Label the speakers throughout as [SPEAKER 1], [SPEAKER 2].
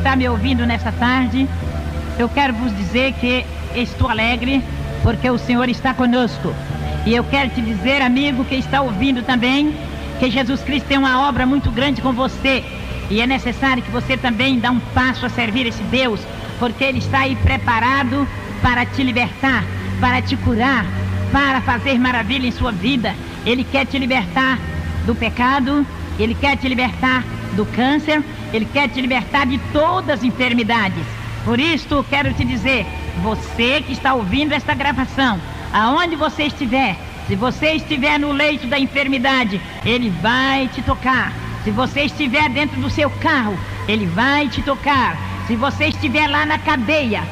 [SPEAKER 1] está me ouvindo nessa tarde, eu quero vos dizer que estou alegre porque o Senhor está conosco. E eu quero te dizer, amigo que está ouvindo também, que Jesus Cristo tem uma obra muito grande com você. E é necessário que você também dê um passo a servir esse Deus, porque Ele está aí preparado para te libertar, para te curar, para fazer maravilha em sua vida. Ele quer te libertar do pecado, Ele quer te libertar do câncer, Ele quer te libertar de todas as enfermidades. Por isso, quero te dizer, você que está ouvindo esta gravação, aonde você estiver, se você estiver no leito da enfermidade, Ele vai te tocar. Se você estiver dentro do seu carro, Ele vai te tocar. Se você estiver lá na cadeia,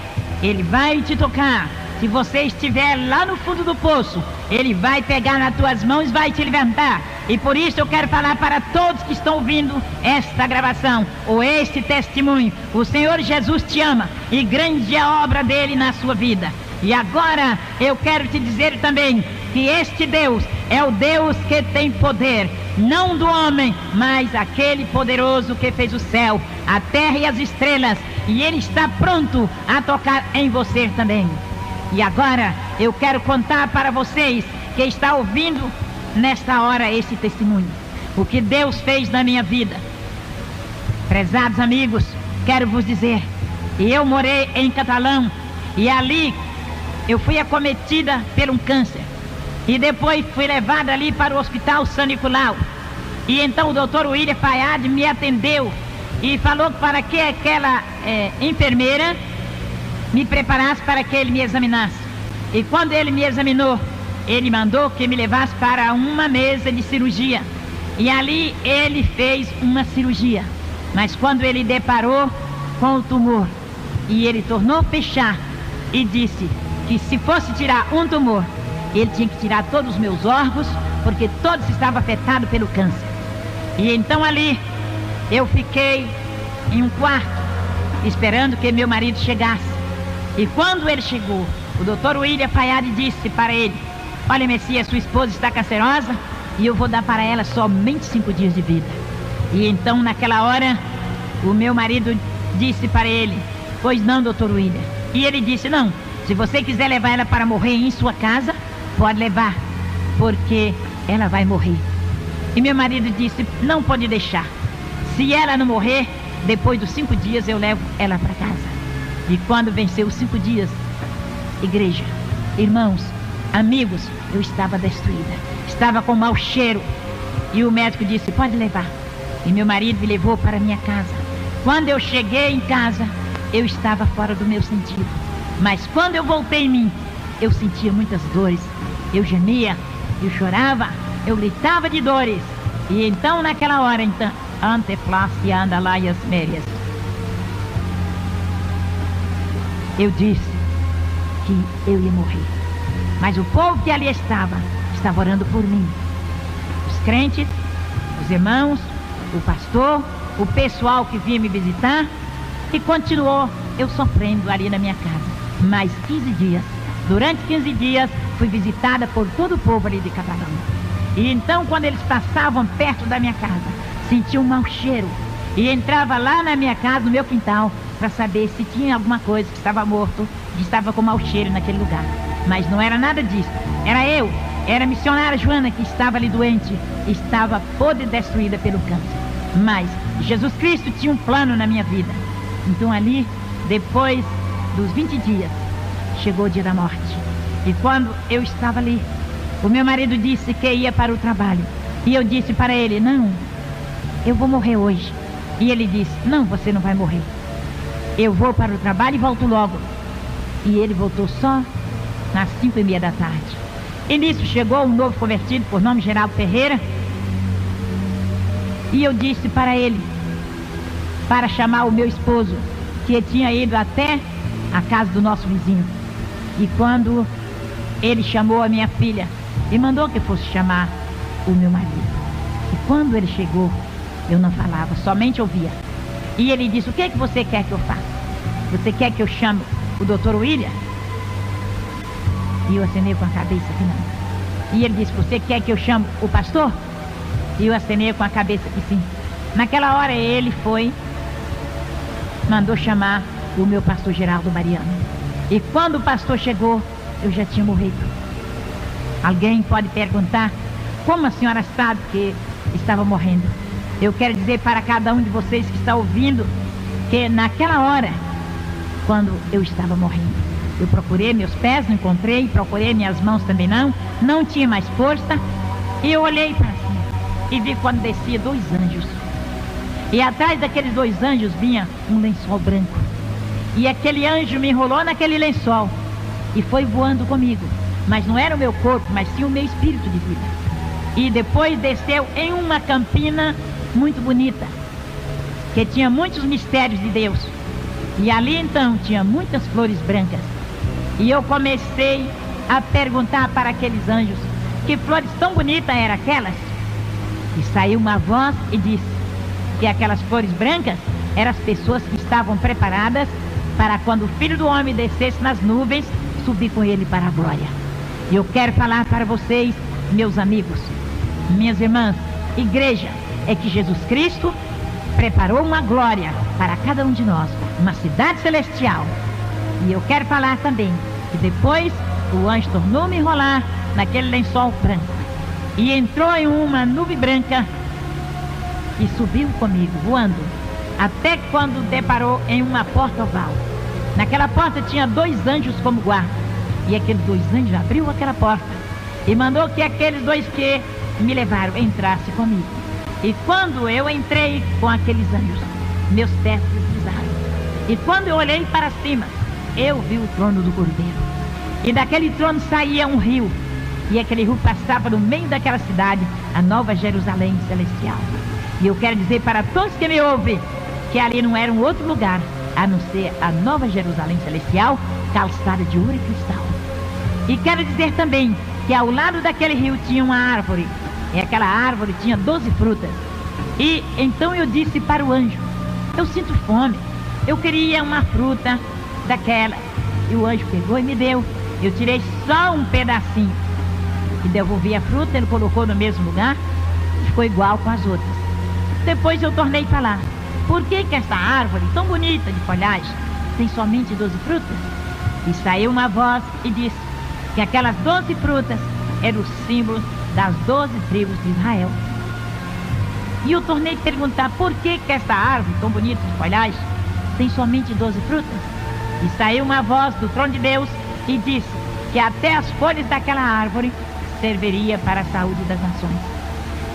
[SPEAKER 1] Ele vai te tocar. Se você estiver lá no fundo do poço, Ele vai pegar nas tuas mãos e vai te levantar. E por isso eu quero falar para todos que estão ouvindo esta gravação, ou este testemunho: o Senhor Jesus te ama e grande é a obra dele na sua vida. E agora eu quero te dizer também que este Deus é o Deus que tem poder, não do homem, mas aquele poderoso que fez o céu, a terra e as estrelas, e Ele está pronto a tocar em você também. E agora eu quero contar para vocês que está ouvindo nesta hora esse testemunho, o que Deus fez na minha vida. Prezados amigos, quero vos dizer, eu morei em Catalão e ali eu fui acometida por um câncer. E depois fui levada ali para o Hospital São Nicolau. E então o Dr. William Fayad me atendeu e falou para que aquela enfermeira me preparasse para que ele me examinasse. E quando ele me examinou, ele mandou que me levasse para uma mesa de cirurgia. E ali ele fez uma cirurgia. Mas quando ele deparou com o tumor, e ele tornou a fechar, e disse que se fosse tirar um tumor, ele tinha que tirar todos os meus órgãos, porque todos estavam afetados pelo câncer. E então ali eu fiquei em um quarto, esperando que meu marido chegasse. E quando ele chegou, o Dr. William Fayad disse para ele: olha, Messias, sua esposa está cancerosa e eu vou dar para ela somente 5 dias de vida. E então naquela hora o meu marido disse para ele: pois não, Dr. William. E ele disse: não, se você quiser levar ela para morrer em sua casa, pode levar, porque ela vai morrer. E meu marido disse: não pode deixar. Se ela não morrer, depois dos 5 dias eu levo ela para casa. E quando venceu os 5 dias, igreja, irmãos, amigos, eu estava destruída, estava com mau cheiro. E o médico disse: pode levar. E meu marido me levou para minha casa. Quando eu cheguei em casa, eu estava fora do meu sentido. Mas quando eu voltei em mim, eu sentia muitas dores. Eu gemia, eu chorava, eu gritava de dores. E então naquela hora, então, anteflácia andalaias mérias, eu disse que eu ia morrer. Mas o povo que ali estava orando por mim. Os crentes, os irmãos, o pastor, o pessoal que vinha me visitar. E continuou eu sofrendo ali na minha casa. Mais 15 dias. Durante 15 dias fui visitada por todo o povo ali de Catalão. E então quando eles passavam perto da minha casa, sentia um mau cheiro. E entrava lá na minha casa, no meu quintal, para saber se tinha alguma coisa que estava morto, que estava com mau cheiro naquele lugar. Mas não era nada disso. Era a missionária Joana que estava ali doente, estava podre e destruída pelo câncer. Mas Jesus Cristo tinha um plano na minha vida. Então ali, depois dos 20 dias, chegou o dia da morte. E quando eu estava ali, o meu marido disse que ia para o trabalho. E eu disse para ele: não, eu vou morrer hoje. E ele disse: não, você não vai morrer. Eu vou para o trabalho e volto logo. E ele voltou só nas 5:30 da tarde. E nisso chegou um novo convertido, por nome Geraldo Ferreira. E eu disse para ele, para chamar o meu esposo, que tinha ido até a casa do nosso vizinho. E quando ele chamou a minha filha, e mandou que fosse chamar o meu marido. E quando ele chegou, eu não falava, somente ouvia. E ele disse: o que é que você quer que eu faça? Você quer que eu chame o Dr. William? E eu acenei com a cabeça que não. E ele disse: você quer que eu chame o pastor? E eu acenei com a cabeça que sim. Naquela hora ele foi mandou chamar o meu pastor Geraldo Mariano. E quando o pastor chegou, eu já tinha morrido. Alguém pode perguntar, como a senhora sabe que estava morrendo? Eu quero dizer para cada um de vocês que está ouvindo, que naquela hora, quando eu estava morrendo, eu procurei meus pés, não encontrei, procurei minhas mãos também não tinha mais força, e eu olhei para cima, e vi quando descia 2 anjos, e atrás daqueles 2 anjos vinha um lençol branco, e aquele anjo me enrolou naquele lençol, e foi voando comigo, mas não era o meu corpo, mas sim o meu espírito de vida, e depois desceu em uma campina muito bonita, que tinha muitos mistérios de Deus, e ali então tinha muitas flores brancas, e eu comecei a perguntar para aqueles anjos que flores tão bonitas eram aquelas, e saiu uma voz e disse que aquelas flores brancas eram as pessoas que estavam preparadas para quando o Filho do Homem descesse nas nuvens, subir com ele para a glória. E eu quero falar para vocês, meus amigos, minhas irmãs, igreja, é que Jesus Cristo preparou uma glória para cada um de nós, uma cidade celestial. E eu quero falar também que depois o anjo tornou-me enrolar naquele lençol branco e entrou em uma nuvem branca e subiu comigo, voando, até quando deparou em uma porta oval. Naquela porta tinha 2 anjos como guarda, e aqueles 2 anjos abriu aquela porta e mandou que aqueles 2 que me levaram entrassem comigo. E quando eu entrei com aqueles anjos, meus pés deslizaram. E quando eu olhei para cima, eu vi o trono do Cordeiro. E daquele trono saía um rio. E aquele rio passava no meio daquela cidade, a Nova Jerusalém Celestial. E eu quero dizer para todos que me ouvem, que ali não era um outro lugar, a não ser a Nova Jerusalém Celestial, calçada de ouro e cristal. E quero dizer também que ao lado daquele rio tinha uma árvore. E aquela árvore tinha 12 frutas. E então eu disse para o anjo, eu sinto fome, eu queria uma fruta daquela. E o anjo pegou e me deu. Eu tirei só um pedacinho e devolvi a fruta, ele colocou no mesmo lugar e ficou igual com as outras. Depois eu tornei para lá, por que essa árvore tão bonita de folhagem tem somente 12 frutas? E saiu uma voz e disse que aquelas 12 frutas eram o símbolo das 12 tribos de Israel. E eu tornei a perguntar por que essa árvore tão bonita de folhagem tem somente 12 frutas? E saiu uma voz do trono de Deus e disse que até as folhas daquela árvore serviria para a saúde das nações.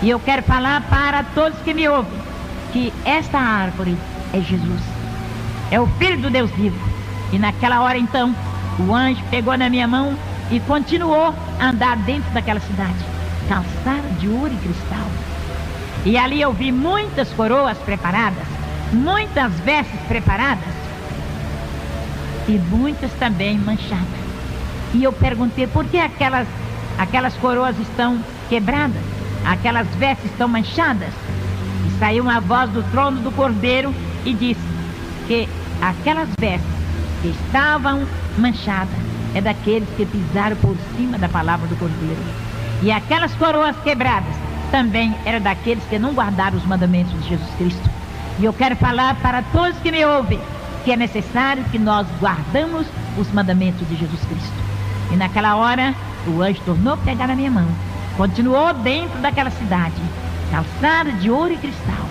[SPEAKER 1] E eu quero falar para todos que me ouvem que esta árvore é Jesus, é o Filho do Deus vivo. E naquela hora então o anjo pegou na minha mão e continuou a andar dentro daquela cidade, calçada de ouro e cristal. E ali eu vi muitas coroas preparadas, muitas vestes preparadas e muitas também manchadas. E eu perguntei por que aquelas coroas estão quebradas, aquelas vestes estão manchadas. E saiu uma voz do trono do Cordeiro e disse que aquelas vestes que estavam manchadas é daqueles que pisaram por cima da palavra do Cordeiro. E aquelas coroas quebradas também eram daqueles que não guardaram os mandamentos de Jesus Cristo. E eu quero falar para todos que me ouvem que é necessário que nós guardamos os mandamentos de Jesus Cristo. E naquela hora o anjo tornou a pegar na minha mão, continuou dentro daquela cidade, calçada de ouro e cristal,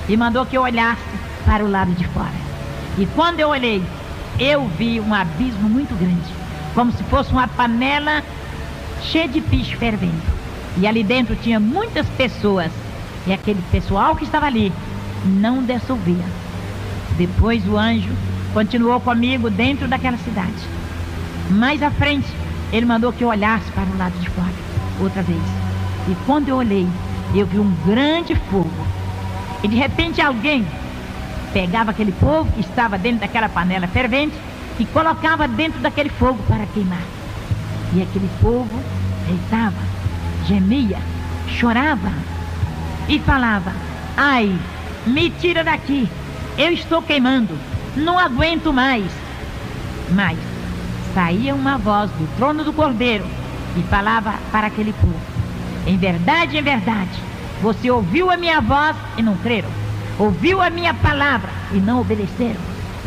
[SPEAKER 1] e mandou que eu olhasse para o lado de fora. E quando eu olhei, eu vi um abismo muito grande, como se fosse uma panela cheia de piche fervendo. E ali dentro tinha muitas pessoas, e aquele pessoal que estava ali não dissolvia. Depois o anjo continuou comigo dentro daquela cidade. Mais à frente, ele mandou que eu olhasse para o lado de fora, outra vez. E quando eu olhei, eu vi um grande fogo. E de repente alguém pegava aquele fogo que estava dentro daquela panela fervente e colocava dentro daquele fogo para queimar. E aquele povo gritava, gemia, chorava e falava: ai, me tira daqui, eu estou queimando, não aguento mais. Mas saía uma voz do trono do Cordeiro e falava para aquele povo: em verdade, você ouviu a minha voz e não creram, ouviu a minha palavra e não obedeceram.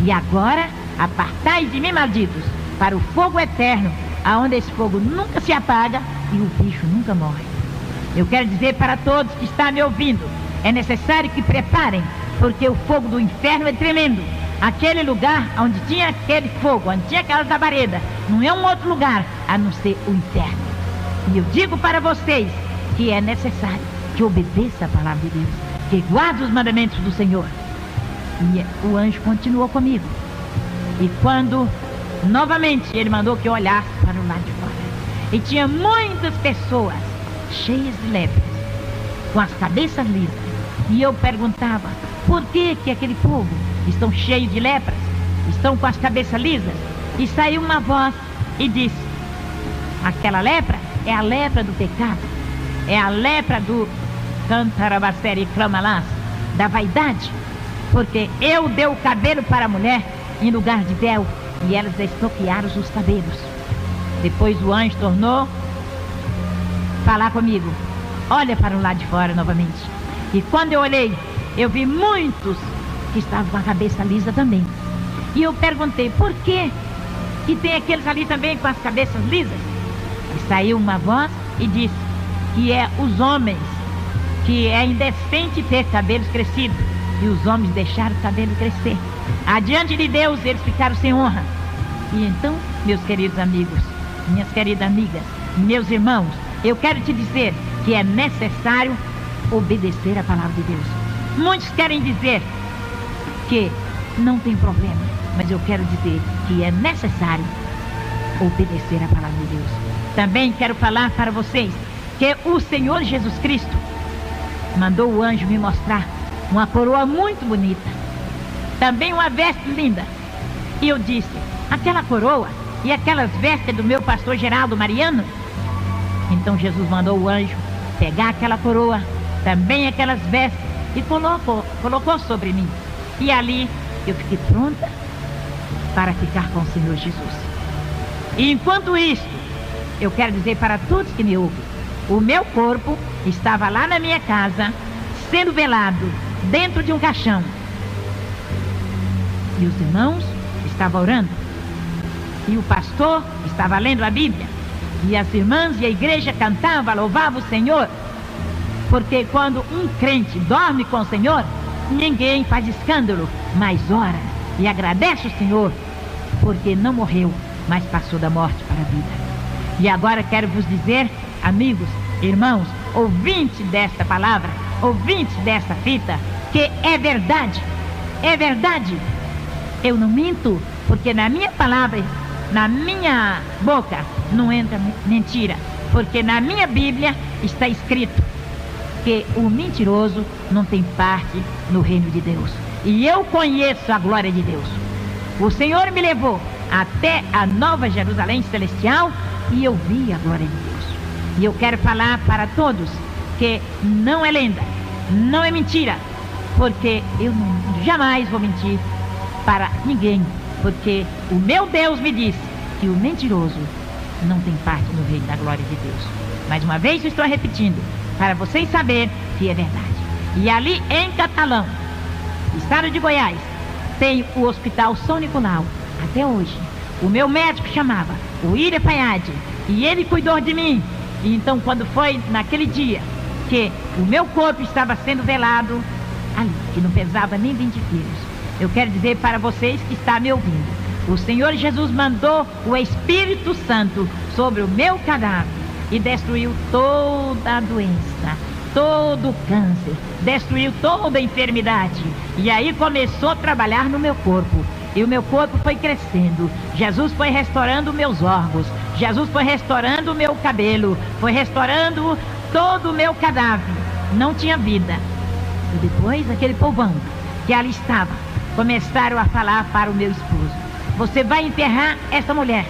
[SPEAKER 1] E agora, apartai de mim, malditos, para o fogo eterno, aonde esse fogo nunca se apaga e o bicho nunca morre. Eu quero dizer para todos que estão me ouvindo, é necessário que preparem, porque o fogo do inferno é tremendo. Aquele lugar onde tinha aquele fogo, onde tinha aquela labareda, não é um outro lugar a não ser o inferno. E eu digo para vocês que é necessário que obedeça a palavra de Deus, que guarde os mandamentos do Senhor. E o anjo continuou comigo. E quando novamente ele mandou que eu olhasse para o lado de fora, e tinha muitas pessoas cheias de lepras, com as cabeças lisas. E eu perguntava, por que aquele povo estão cheios de lepras, estão com as cabeças lisas? E saiu uma voz e disse, aquela lepra é a lepra do pecado, é a lepra do cantarabacere clamalás, da vaidade, porque eu dei o cabelo para a mulher em lugar de véu, e elas estoquearam os cabelos. Depois o anjo tornou falar comigo, olha para o lado de fora novamente. E quando eu olhei, eu vi muitos que estavam com a cabeça lisa também. E eu perguntei, por que tem aqueles ali também com as cabeças lisas? E saiu uma voz e disse que é os homens, que é indecente ter cabelos crescidos, e os homens deixaram o cabelo crescer. Adiante de Deus eles ficaram sem honra. E então, meus queridos amigos, minhas queridas amigas, meus irmãos, eu quero te dizer que é necessário obedecer a palavra de Deus. Muitos querem dizer que não tem problema, mas eu quero dizer que é necessário obedecer a palavra de Deus. Também quero falar para vocês que o Senhor Jesus Cristo mandou o anjo me mostrar uma coroa muito bonita, também uma veste linda. E eu disse, aquela coroa e aquelas vestes do meu pastor Geraldo Mariano? Então Jesus mandou o anjo pegar aquela coroa, também aquelas vestes, e colocou sobre mim. E ali eu fiquei pronta para ficar com o Senhor Jesus. E enquanto isso, eu quero dizer para todos que me ouvem, o meu corpo estava lá na minha casa, sendo velado dentro de um caixão. E os irmãos estavam orando. E o pastor estava lendo a Bíblia. E as irmãs e a igreja cantavam, louvavam o Senhor. Porque quando um crente dorme com o Senhor, ninguém faz escândalo, mas ora e agradece o Senhor, porque não morreu, mas passou da morte para a vida. E agora quero vos dizer, amigos, irmãos, ouvintes desta palavra, ouvintes desta fita, que é verdade, é verdade. Eu não minto, porque na minha palavra, na minha boca, não entra mentira, porque na minha Bíblia está escrito que o mentiroso não tem parte no reino de Deus. E eu conheço a glória de Deus. O Senhor me levou até a Nova Jerusalém Celestial e eu vi a glória de Deus. E eu quero falar para todos que não é lenda, não é mentira, porque eu jamais vou mentir para ninguém, porque o meu Deus me disse que o mentiroso não tem parte no reino da glória de Deus. Mais uma vez eu estou repetindo, para vocês saberem que é verdade. E ali em Catalão, estado de Goiás, tem o Hospital São Nicolau. Até hoje, o meu médico chamava o Ira Paiade, e ele cuidou de mim. E então quando foi naquele dia que o meu corpo estava sendo velado ali, que não pesava nem 20 quilos, eu quero dizer para vocês que estão me ouvindo, o Senhor Jesus mandou o Espírito Santo sobre o meu cadáver e destruiu toda a doença, todo o câncer, destruiu toda a enfermidade. E aí começou a trabalhar no meu corpo. E o meu corpo foi crescendo. Jesus foi restaurando meus órgãos. Jesus foi restaurando o meu cabelo. Foi restaurando todo o meu cadáver. Não tinha vida. E depois aquele povão que ali estava, começaram a falar para o meu esposo, você vai enterrar essa mulher,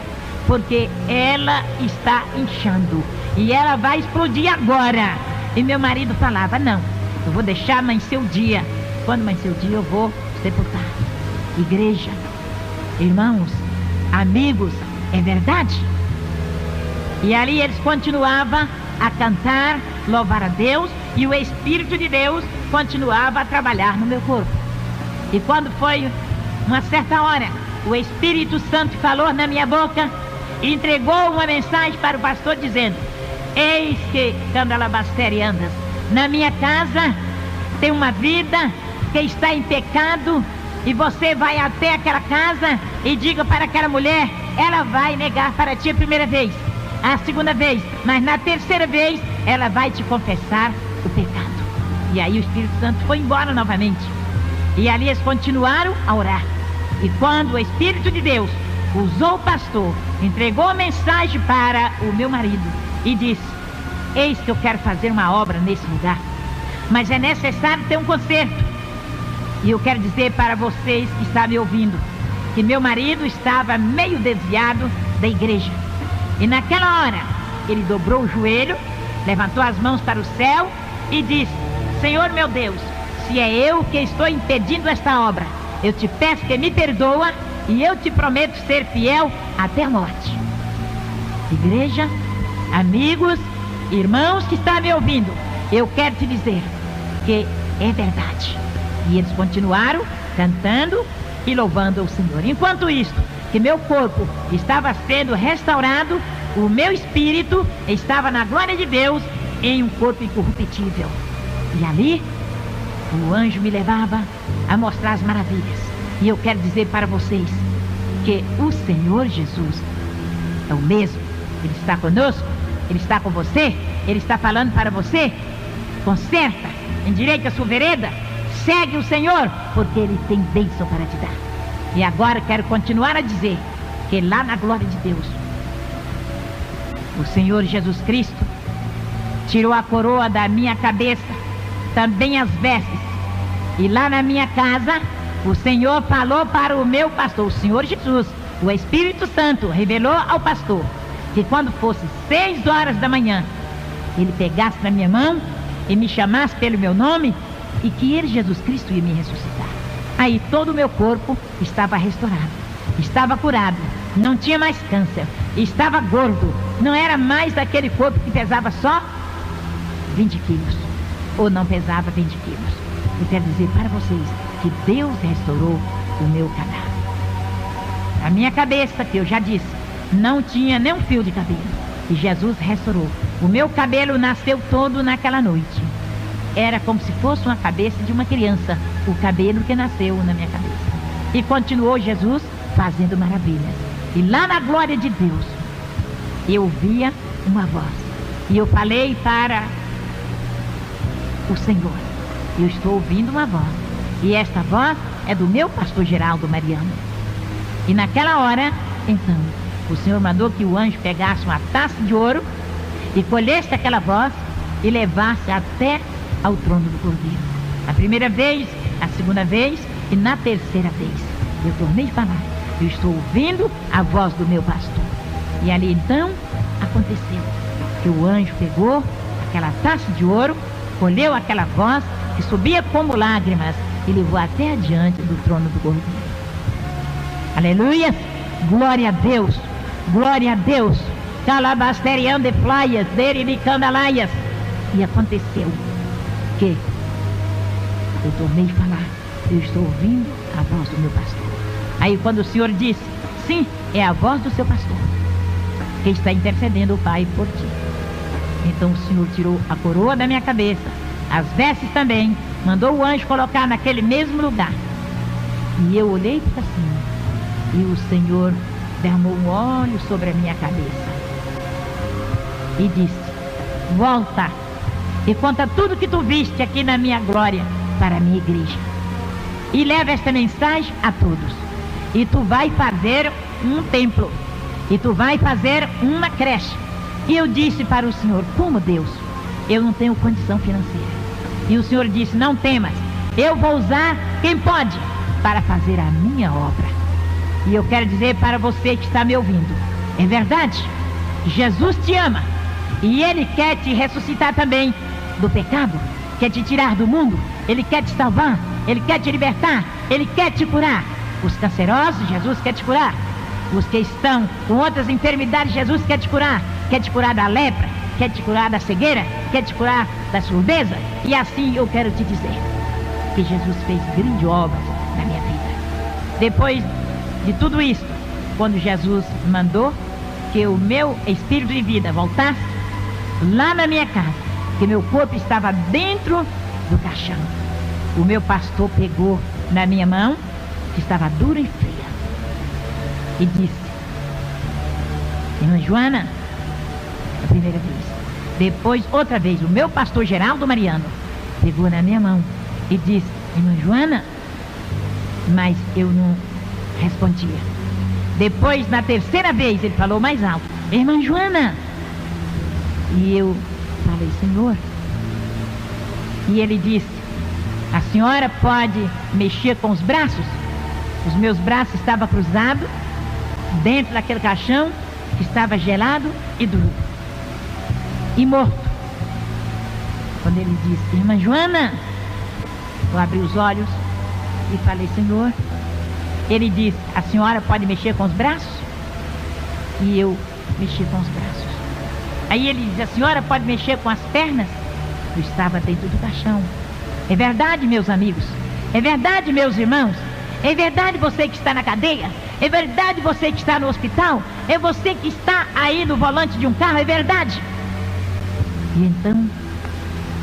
[SPEAKER 1] porque ela está inchando e ela vai explodir agora. E meu marido falava, não, eu vou deixar amanhecer o dia. Quando amanhecer o dia eu vou sepultar. Igreja, irmãos, amigos, é verdade. E ali eles continuavam a cantar, louvar a Deus, e o Espírito de Deus continuava a trabalhar no meu corpo. E quando foi uma certa hora, o Espírito Santo falou na minha boca e entregou uma mensagem para o pastor dizendo: eis que, Candalabastere andas, na minha casa tem uma vida que está em pecado, e você vai até aquela casa e diga para aquela mulher, ela vai negar para ti a primeira vez, a segunda vez, mas na terceira vez ela vai te confessar o pecado. E aí o Espírito Santo foi embora novamente, e ali eles continuaram a orar. E quando o Espírito de Deus usou o pastor, entregou a mensagem para o meu marido e disse: eis que eu quero fazer uma obra nesse lugar, mas é necessário ter um conserto. E eu quero dizer para vocês que estão me ouvindo, que meu marido estava meio desviado da igreja. E naquela hora, ele dobrou o joelho, levantou as mãos para o céu e disse: Senhor meu Deus, se é eu que estou impedindo esta obra, eu te peço que me perdoa e eu te prometo ser fiel até a morte. Igreja, amigos, irmãos que estão me ouvindo, eu quero te dizer que é verdade. E eles continuaram cantando e louvando o Senhor. Enquanto isso, que meu corpo estava sendo restaurado, o meu espírito estava na glória de Deus em um corpo incorruptível. E ali, o anjo me levava a mostrar as maravilhas. E eu quero dizer para vocês que o Senhor Jesus é o mesmo. Ele está conosco, Ele está com você, Ele está falando para você: conserta, endireita a sua vereda, segue o Senhor, porque Ele tem bênção para te dar. E agora quero continuar a dizer que lá na glória de Deus, o Senhor Jesus Cristo tirou a coroa da minha cabeça, também as vestes. E lá na minha casa, o Senhor falou para o meu pastor, o Senhor Jesus, o Espírito Santo revelou ao pastor que quando fosse 6 horas da manhã, ele pegasse na minha mão e me chamasse pelo meu nome, e que ele, Jesus Cristo, ia me ressuscitar. Aí todo o meu corpo estava restaurado, estava curado, não tinha mais câncer, estava gordo, não era mais daquele corpo que pesava só 20 quilos, ou não pesava 20 quilos. Eu quero dizer para vocês que Deus restaurou o meu cadáver. A minha cabeça, que eu já disse, não tinha nem um fio de cabelo, e Jesus restaurou. O meu cabelo nasceu todo naquela noite. Era como se fosse uma cabeça de uma criança, o cabelo que nasceu na minha cabeça. E continuou Jesus fazendo maravilhas. E lá na glória de Deus, eu via uma voz. E eu falei para o Senhor: eu estou ouvindo uma voz. E esta voz é do meu pastor Geraldo Mariano. E naquela hora, então, o Senhor mandou que o anjo pegasse uma taça de ouro e colhesse aquela voz e levasse até ao trono do Cordeiro. A primeira vez, a segunda vez e na terceira vez. Eu tornei de falar: eu estou ouvindo a voz do meu pastor. E ali então aconteceu que o anjo pegou aquela taça de ouro, colheu aquela voz que subia como lágrimas e levou até adiante do trono do Cordeiro. Aleluia! Glória a Deus! Glória a Deus! Calabasterian de playas, dele de candalaias. E aconteceu que eu tornei de falar: eu estou ouvindo a voz do meu pastor. Aí quando o Senhor disse: sim, é a voz do seu pastor que está intercedendo o Pai por ti. Então o Senhor tirou a coroa da minha cabeça, as vestes também, mandou o anjo colocar naquele mesmo lugar. E eu olhei para cima e o Senhor derramou um óleo sobre a minha cabeça e disse: volta e conta tudo que tu viste aqui na minha glória para a minha igreja, e leva esta mensagem a todos. E tu vai fazer um templo, e tu vai fazer uma creche. E eu disse para o Senhor: como, Deus? Eu não tenho condição financeira. E o Senhor disse: não temas, eu vou usar quem pode para fazer a minha obra. E eu quero dizer para você que está me ouvindo: é verdade, Jesus te ama, e Ele quer te ressuscitar também do pecado, quer te tirar do mundo, Ele quer te salvar, Ele quer te libertar, Ele quer te curar. Os cancerosos, Jesus quer te curar. Os que estão com outras enfermidades, Jesus quer te curar da lepra, quer te curar da cegueira, quer te curar da surdeza. E assim eu quero te dizer que Jesus fez grandes obras na minha vida. Depois de tudo isso, quando Jesus mandou que o meu espírito de vida voltasse lá na minha casa, que meu corpo estava dentro do caixão, o meu pastor pegou na minha mão, que estava dura e fria, e disse: irmã Joana, a primeira vez. Depois, outra vez, o meu pastor Geraldo Mariano pegou na minha mão e disse: irmã Joana, mas eu não respondia. Depois, na terceira vez, ele falou mais alto: irmã Joana. E eu falei: Senhor. E ele disse: a senhora pode mexer com os braços? Os meus braços estavam cruzados dentro daquele caixão que estava gelado e duro e morto. Quando ele disse: irmã Joana, eu abri os olhos e falei: Senhor. Ele disse: a senhora pode mexer com os braços? E eu mexi com os braços. Aí ele disse: a senhora pode mexer com as pernas? Eu estava dentro do caixão. É verdade, meus amigos? É verdade, meus irmãos? É verdade você que está na cadeia? É verdade você que está no hospital? É você que está aí no volante de um carro? É verdade? E então,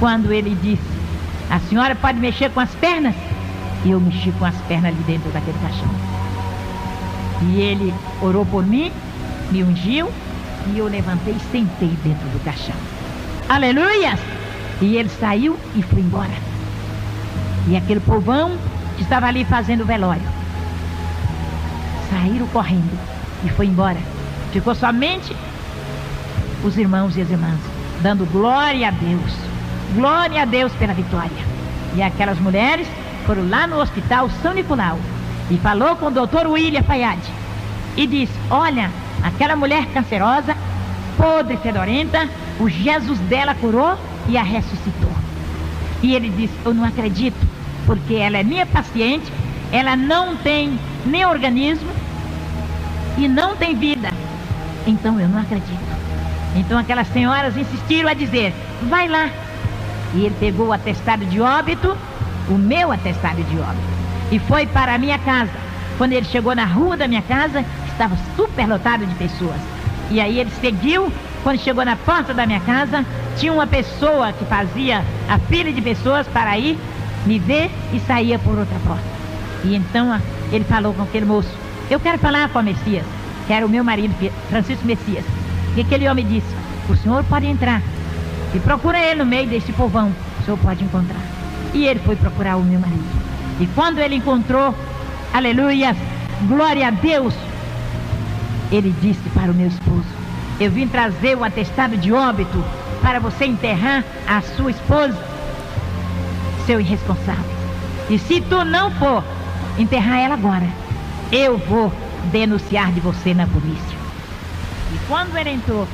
[SPEAKER 1] quando ele disse: a senhora pode mexer com as pernas? E eu mexi com as pernas ali dentro daquele caixão. E ele orou por mim, me ungiu, e eu levantei e sentei dentro do caixão. Aleluia! E ele saiu e foi embora. E aquele povão que estava ali fazendo o velório saíram correndo e foi embora. Ficou somente os irmãos e as irmãs dando glória a Deus. Glória a Deus pela vitória. E aquelas mulheres foram lá no hospital São Nicolau e falou com o doutor William Fayad e disse: olha, aquela mulher cancerosa, podre, fedorenta, o Jesus dela curou e a ressuscitou. E ele disse: eu não acredito, porque ela é minha paciente, ela não tem nem organismo e não tem vida, então eu não acredito. Então aquelas senhoras insistiram a dizer: vai lá. E ele pegou o atestado de óbito, o meu atestado de óbito, e foi para a minha casa. Quando ele chegou na rua da minha casa, estava superlotado de pessoas. E aí ele seguiu. Quando chegou na porta da minha casa, tinha uma pessoa que fazia a fila de pessoas para ir me ver e saía por outra porta. E então ele falou com aquele moço: eu quero falar com o Messias, que era o meu marido, Francisco Messias. E aquele homem disse: o senhor pode entrar e procura ele no meio desse povão, o senhor pode encontrar. E ele foi procurar o meu marido. E quando ele encontrou, aleluia, glória a Deus, ele disse para o meu esposo: eu vim trazer o atestado de óbito para você enterrar a sua esposa, seu irresponsável. E se tu não for enterrar ela agora, eu vou denunciar de você na polícia. E quando ele entrou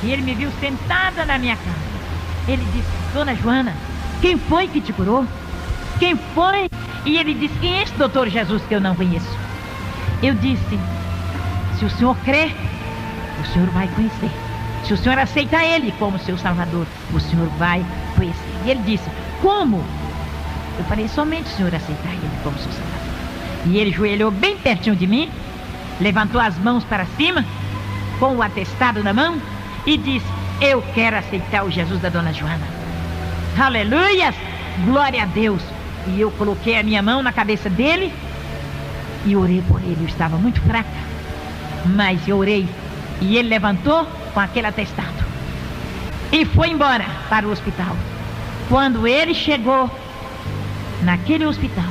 [SPEAKER 1] e ele me viu sentada na minha casa, ele disse: dona Joana, quem foi que te curou? Quem foi? E ele disse: quem é esse doutor Jesus que eu não conheço? Eu disse: se o senhor crer, o senhor vai conhecer. Se o senhor aceitar ele como seu salvador, o senhor vai conhecer. E ele disse: como? Eu falei: somente o senhor aceitar ele como seu salvador. E ele joelhou bem pertinho de mim, levantou as mãos para cima, com o atestado na mão, e disse: eu quero aceitar o Jesus da dona Joana. Aleluia! Glória a Deus! E eu coloquei a minha mão na cabeça dele e orei por ele. Eu estava muito fraca, mas eu orei. E ele levantou com aquele atestado e foi embora para o hospital. Quando ele chegou naquele hospital,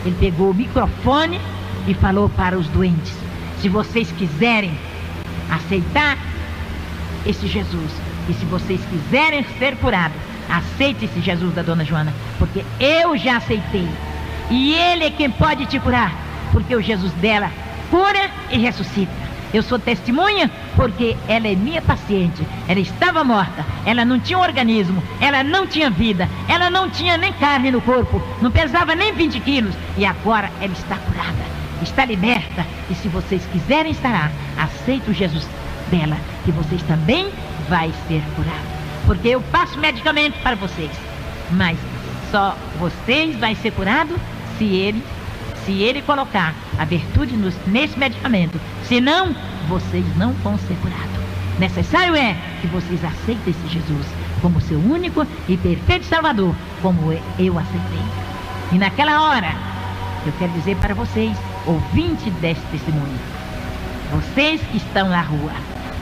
[SPEAKER 1] ele pegou o microfone e falou para os doentes: se vocês quiserem aceitar esse Jesus, e se vocês quiserem ser curados, aceite esse Jesus da dona Joana, porque eu já aceitei, e ele é quem pode te curar, porque o Jesus dela cura e ressuscita. Eu sou testemunha porque ela é minha paciente. Ela estava morta, ela não tinha organismo, ela não tinha vida, ela não tinha nem carne no corpo, não pesava nem 20 quilos, e agora ela está curada, está liberta. E se vocês quiserem estar, aceite o Jesus dela, que vocês também vai ser curados, porque eu passo medicamento para vocês, mas só vocês vai ser curado se ele se ele colocar a virtude nesse medicamento. Senão, vocês não vão ser curados. Necessário é que vocês aceitem esse Jesus como seu único e perfeito Salvador, como eu aceitei. E naquela hora, eu quero dizer para vocês, ouvintes deste testemunho, vocês que estão na rua,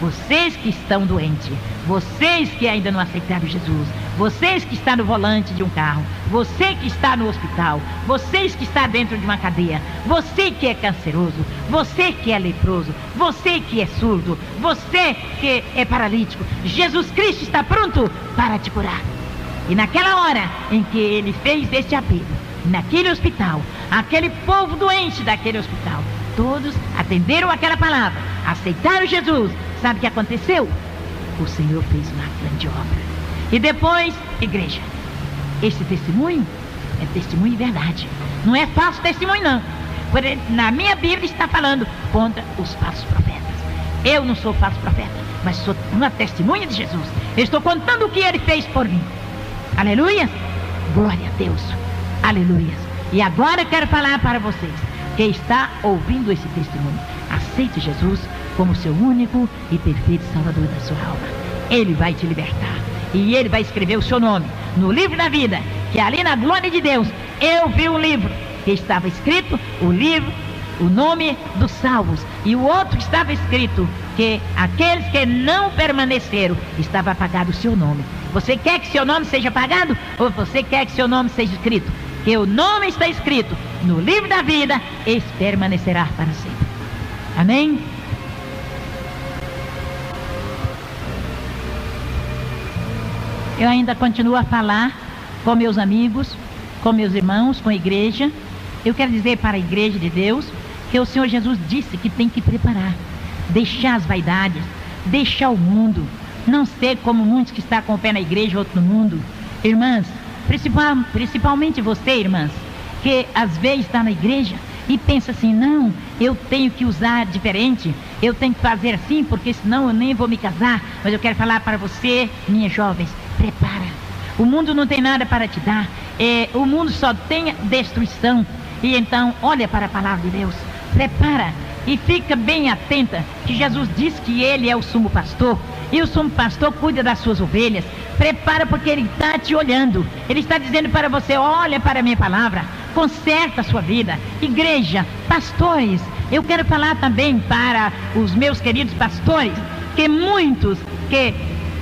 [SPEAKER 1] vocês que estão doentes, vocês que ainda não aceitaram Jesus, vocês que estão no volante de um carro, você que está no hospital, vocês que está dentro de uma cadeia, você que é canceroso, você que é leproso, você que é surdo, você que é paralítico, Jesus Cristo está pronto para te curar. E naquela hora em que ele fez este apelo, naquele hospital, aquele povo doente daquele hospital, todos atenderam aquela palavra, aceitaram Jesus. Sabe o que aconteceu? O Senhor fez uma grande obra. E depois, igreja, esse testemunho é testemunho de verdade. Não é falso testemunho, não. Porque na minha Bíblia está falando contra os falsos profetas. Eu não sou falso profeta, mas sou uma testemunha de Jesus. Eu estou contando o que ele fez por mim. Aleluia! Glória a Deus! Aleluia! E agora eu quero falar para vocês que está ouvindo esse testemunho. Aceite Jesus como seu único e perfeito Salvador da sua alma. Ele vai te libertar. E ele vai escrever o seu nome no livro da vida, que ali na glória de Deus, eu vi um livro que estava escrito, o livro, o nome dos salvos. E o outro estava escrito que aqueles que não permaneceram, estava apagado o seu nome. Você quer que seu nome seja apagado? Ou você quer que seu nome seja escrito? Que o nome está escrito no livro da vida, esse permanecerá para sempre. Amém? Eu ainda continuo a falar com meus amigos, com meus irmãos, com a igreja. Eu quero dizer para a igreja de Deus que o Senhor Jesus disse que tem que preparar, deixar as vaidades, deixar o mundo, não ser como muitos que estão com o pé na igreja, outro no mundo. Irmãs, principalmente você, irmãs, que às vezes está na igreja e pensa assim, não, eu tenho que usar diferente, eu tenho que fazer assim, porque senão eu nem vou me casar. Mas eu quero falar para você, minhas jovens, prepara. O mundo não tem nada para te dar. O mundo só tem destruição. E então, olha para a palavra de Deus. Prepara e fica bem atenta que Jesus diz que ele é o sumo pastor. E o sumo pastor cuida das suas ovelhas. Prepara porque ele está te olhando. Ele está dizendo para você, olha para a minha palavra. Conserta a sua vida. Igreja, pastores. Eu quero falar também para os meus queridos pastores, que muitos que...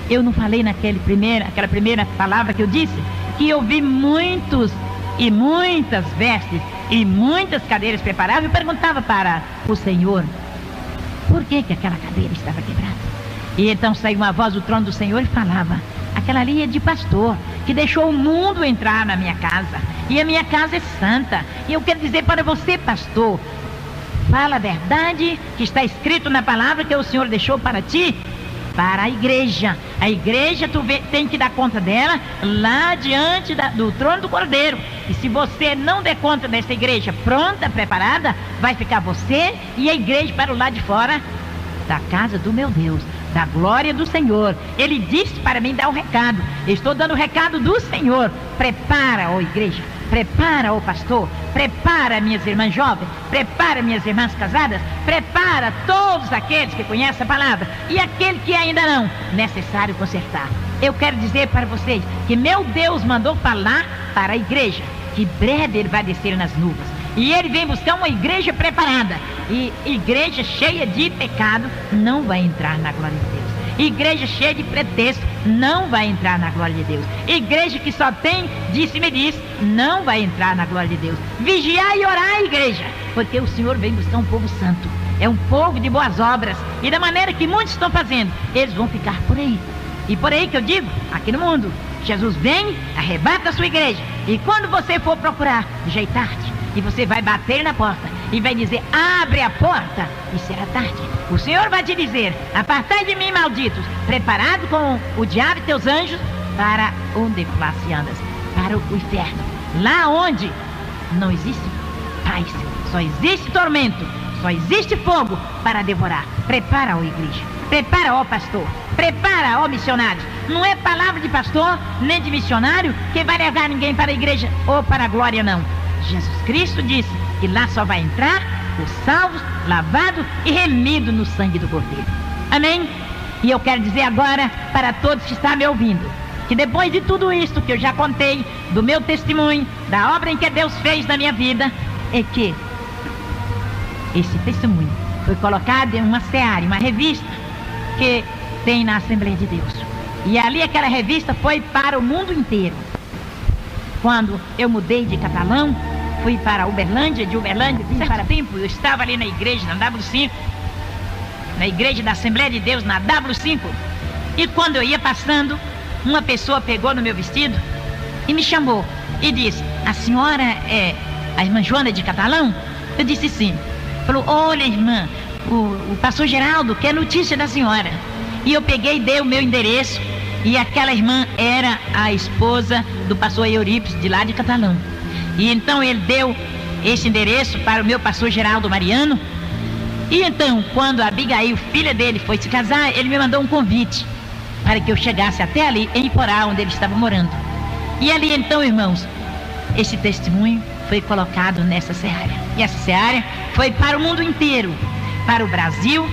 [SPEAKER 1] Eu não falei aquela primeira palavra que eu disse, que eu vi muitos e muitas vestes e muitas cadeiras preparadas. Eu perguntava para o Senhor, por que aquela cadeira estava quebrada? E então saiu uma voz do trono do Senhor e falava, aquela ali é de pastor, que deixou o mundo entrar na minha casa, e a minha casa é santa. E eu quero dizer para você, pastor, fala a verdade que está escrito na palavra que o Senhor deixou para ti, para a igreja. A igreja tem que dar conta dela lá diante do trono do Cordeiro. E se você não der conta dessa igreja pronta, preparada, vai ficar você e a igreja para o lado de fora da casa do meu Deus, da glória do Senhor. Ele disse para mim dar o recado. Eu estou dando o recado do Senhor. Prepara, ó igreja. Prepara, ó pastor, prepara minhas irmãs jovens, prepara minhas irmãs casadas, prepara todos aqueles que conhecem a palavra e aquele que ainda não, necessário consertar. Eu quero dizer para vocês que meu Deus mandou falar para a igreja, que breve ele vai descer nas nuvens e ele vem buscar uma igreja preparada, e igreja cheia de pecado não vai entrar na glória de Deus. Igreja cheia de pretexto não vai entrar na glória de Deus. Igreja que só tem disse-me disse não vai entrar na glória de Deus. Vigiar e orar, igreja, porque o Senhor vem buscar um povo santo. É um povo de boas obras. E da maneira que muitos estão fazendo, eles vão ficar por aí. E por aí que eu digo, aqui no mundo, Jesus vem, arrebata a sua igreja. E quando você for procurar, já é tarde. E você vai bater na porta e vai dizer, abre a porta, e será tarde. O Senhor vai te dizer, apartai de mim, malditos, preparado com o diabo e teus anjos, para onde se andas? Para o inferno, lá onde não existe paz, só existe tormento, só existe fogo para devorar. Prepara, ó igreja, prepara, ó pastor, prepara, ó missionário. Não é palavra de pastor nem de missionário que vai levar ninguém para a igreja ou para a glória, não. Jesus Cristo disse que lá só vai entrar os salvos, lavados e remidos no sangue do Cordeiro. Amém? E eu quero dizer agora para todos que estão me ouvindo, que depois de tudo isso que eu já contei, do meu testemunho, da obra em que Deus fez na minha vida, é que esse testemunho foi colocado em uma seara, uma revista que tem na Assembleia de Deus. E ali aquela revista foi para o mundo inteiro. Quando eu mudei de Catalão, fui para Uberlândia, de Uberlândia vim para tempo, eu estava ali na igreja, na W5, na igreja da Assembleia de Deus, na W5, e quando eu ia passando, uma pessoa pegou no meu vestido e me chamou e disse: a senhora é a irmã Joana de Catalão? Eu disse sim. Falou: olha, irmã, o pastor Geraldo quer notícia da senhora. E eu peguei e dei o meu endereço, e aquela irmã era a esposa do pastor Eurípides, de lá de Catalão. E então ele deu esse endereço para o meu pastor Geraldo Mariano. E então, quando a Abigail, filha dele, foi se casar, ele me mandou um convite para que eu chegasse até ali, em Iporá, onde ele estava morando. E ali então, irmãos, esse testemunho foi colocado nessa seara. E essa seara foi para o mundo inteiro, para o Brasil,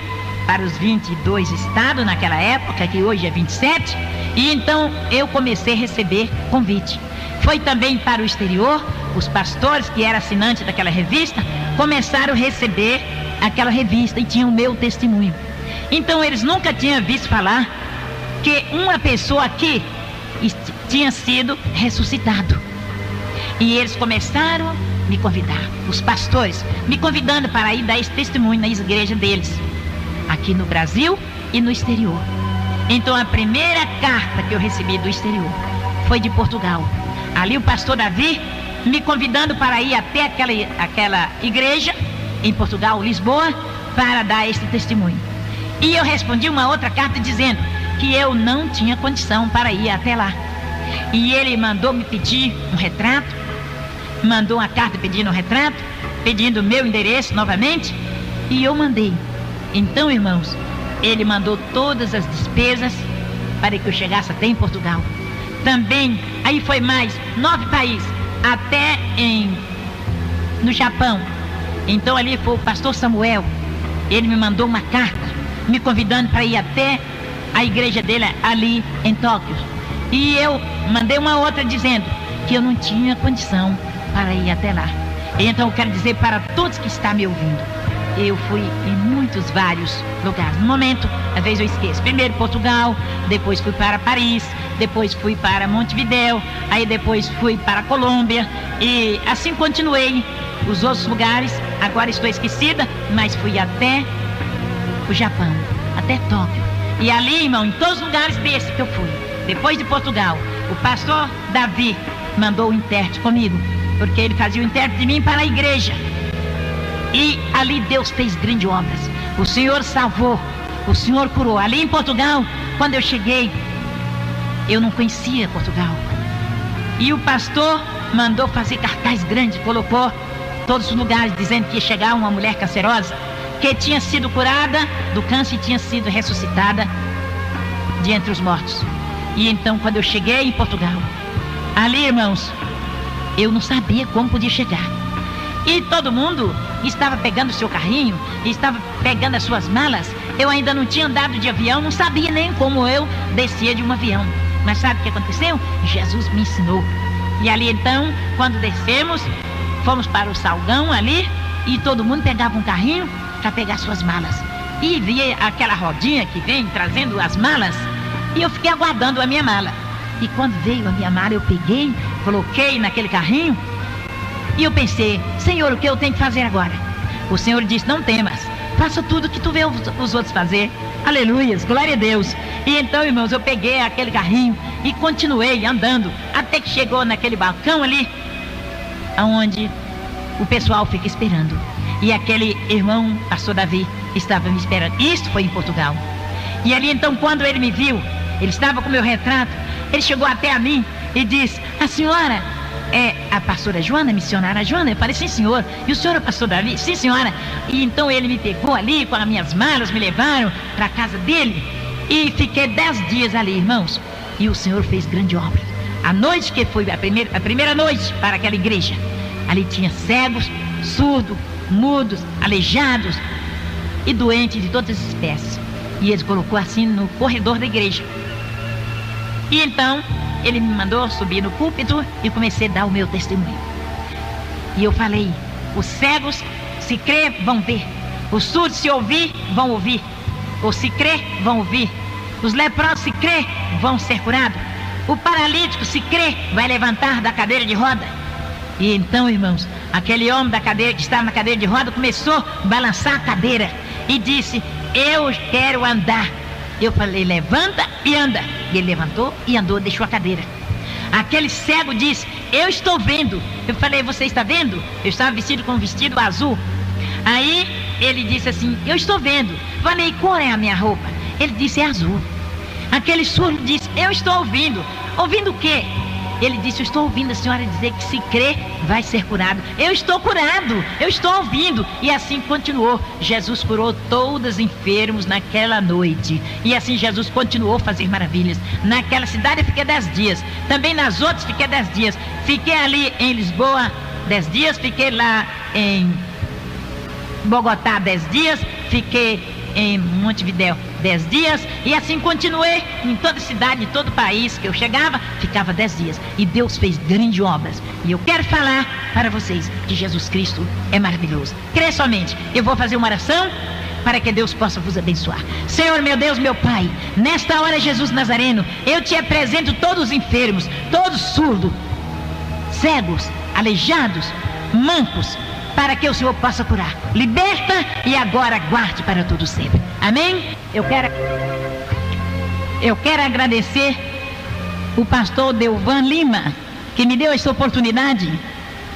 [SPEAKER 1] para os 22 estados naquela época, que hoje é 27. E então eu comecei a receber convite. Foi também para o exterior. Os pastores que eram assinantes daquela revista começaram a receber aquela revista e tinham o meu testemunho. Então eles nunca tinham visto falar que uma pessoa aqui tinha sido ressuscitado. E eles começaram a me convidar, os pastores, me convidando para ir dar esse testemunho na igreja deles, aqui no Brasil e no exterior. Então a primeira carta que eu recebi do exterior foi de Portugal. Ali o pastor Davi me convidando para ir até aquela igreja em Portugal, Lisboa, para dar esse testemunho. E eu respondi uma outra carta dizendo que eu não tinha condição para ir até lá. E ele mandou me pedir um retrato, mandou uma carta pedindo um retrato, pedindo o meu endereço novamente, e eu mandei. Então, irmãos, ele mandou todas as despesas para que eu chegasse até em Portugal. Também, aí foi mais 9 países, até no Japão. Então ali foi o pastor Samuel, ele me mandou uma carta, me convidando para ir até a igreja dele ali em Tóquio. E eu mandei uma outra dizendo que eu não tinha condição para ir até lá. Então eu quero dizer para todos que estão me ouvindo, eu fui em vários lugares. No momento, às vezes eu esqueço. Primeiro Portugal, depois fui para Paris, depois fui para Montevidéu, aí depois fui para Colômbia, e assim continuei os outros lugares. Agora estou esquecida, mas fui até o Japão, até Tóquio. E ali, irmão, em todos os lugares desses que eu fui, depois de Portugal, o pastor Davi mandou o intérprete comigo, porque ele fazia o intérprete de mim para a igreja. E ali Deus fez grandes obras. O Senhor salvou, o Senhor curou. Ali em Portugal, quando eu cheguei, eu não conhecia Portugal. E o pastor mandou fazer cartaz grande, colocou todos os lugares, dizendo que ia chegar uma mulher cancerosa, que tinha sido curada do câncer e tinha sido ressuscitada de entre os mortos. E então, quando eu cheguei em Portugal, ali, irmãos, eu não sabia como podia chegar. E todo mundo estava pegando o seu carrinho, estava pegando as suas malas. Eu ainda não tinha andado de avião, não sabia nem como eu descia de um avião. Mas sabe o que aconteceu? Jesus me ensinou. E ali então, quando descemos, fomos para o Salgão ali, e todo mundo pegava um carrinho para pegar suas malas. E via aquela rodinha que vem trazendo as malas, e eu fiquei aguardando a minha mala. E quando veio a minha mala, eu peguei, coloquei naquele carrinho, e eu pensei: Senhor, o que eu tenho que fazer agora? O Senhor disse: não temas, faça tudo que tu vê os outros fazer. Aleluias, glória a Deus. E então, irmãos, eu peguei aquele carrinho e continuei andando, até que chegou naquele balcão ali, onde o pessoal fica esperando. E aquele irmão, pastor Davi, estava me esperando. Isso foi em Portugal. E ali então, quando ele me viu, ele estava com meu retrato, ele chegou até a mim e disse: a senhora é a pastora Joana, missionária Joana? Eu falei: sim, senhor. E o senhor é o pastor Davi? Sim, senhora. E então ele me pegou ali com as minhas malas, me levaram para a casa dele, e fiquei 10 dias ali, irmãos. E o Senhor fez grande obra. A noite que foi a primeira noite para aquela igreja, Ali tinha cegos, surdos, mudos, aleijados e doentes de todas as espécies. E ele colocou assim no corredor da igreja. E então ele me mandou subir no púlpito e comecei a dar o meu testemunho. E eu falei: os cegos, se crer, vão ver. Os surdos, se ouvir, vão ouvir. Ou se crer, vão ouvir. Os leprosos, se crer, vão ser curados. O paralítico, se crer, vai levantar da cadeira de roda. E então, irmãos, aquele homem da cadeira, que estava na cadeira de roda, começou a balançar a cadeira e disse: eu quero andar. Eu falei: levanta e anda. E ele levantou e andou, deixou a cadeira. Aquele cego disse: eu estou vendo. Eu falei: você está vendo? Eu estava vestido com um vestido azul. Aí ele disse assim: eu estou vendo. Falei: qual é a minha roupa? Ele disse: é azul. Aquele surdo disse: eu estou ouvindo. Ouvindo o quê? Ele disse: eu estou ouvindo a senhora dizer que se crer vai ser curado. Eu estou curado, eu estou ouvindo. E assim continuou. Jesus curou todos os enfermos naquela noite. E assim Jesus continuou a fazer maravilhas. Naquela cidade eu fiquei 10 dias. Também nas outras fiquei 10 dias. Fiquei ali em Lisboa 10 dias. Fiquei lá em Bogotá 10 dias. Fiquei em Montevidéu 10 dias, e assim continuei em toda cidade, em todo país que eu chegava, ficava 10 dias, e Deus fez grandes obras. E eu quero falar para vocês que Jesus Cristo é maravilhoso. Crê somente. Eu vou fazer uma oração para que Deus possa vos abençoar. Senhor, meu Deus, meu Pai, nesta hora, Jesus Nazareno, eu te apresento todos os enfermos, todos surdos, cegos, aleijados, mancos, para que o Senhor possa curar. Liberta e agora guarde para todo sempre. Amém? Eu quero agradecer o pastor Delvan Lima, que me deu essa oportunidade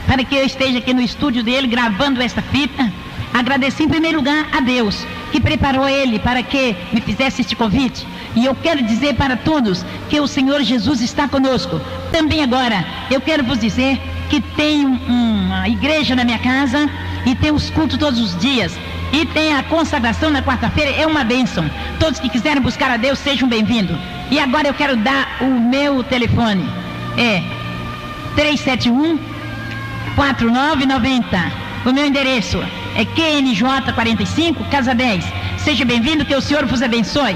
[SPEAKER 1] para que eu esteja aqui no estúdio dele gravando esta fita. Agradecer em primeiro lugar a Deus, que preparou ele para que me fizesse este convite. E eu quero dizer para todos que o Senhor Jesus está conosco. Também agora, eu quero vos dizer que tem uma igreja na minha casa e tem os cultos todos os dias e tem a consagração na quarta-feira. É uma bênção. Todos que quiserem buscar a Deus, sejam bem-vindos. E agora eu quero dar o meu telefone. É 371-4990. O meu endereço é QNJ 45, Casa 10. Seja bem-vindo, que o Senhor vos abençoe.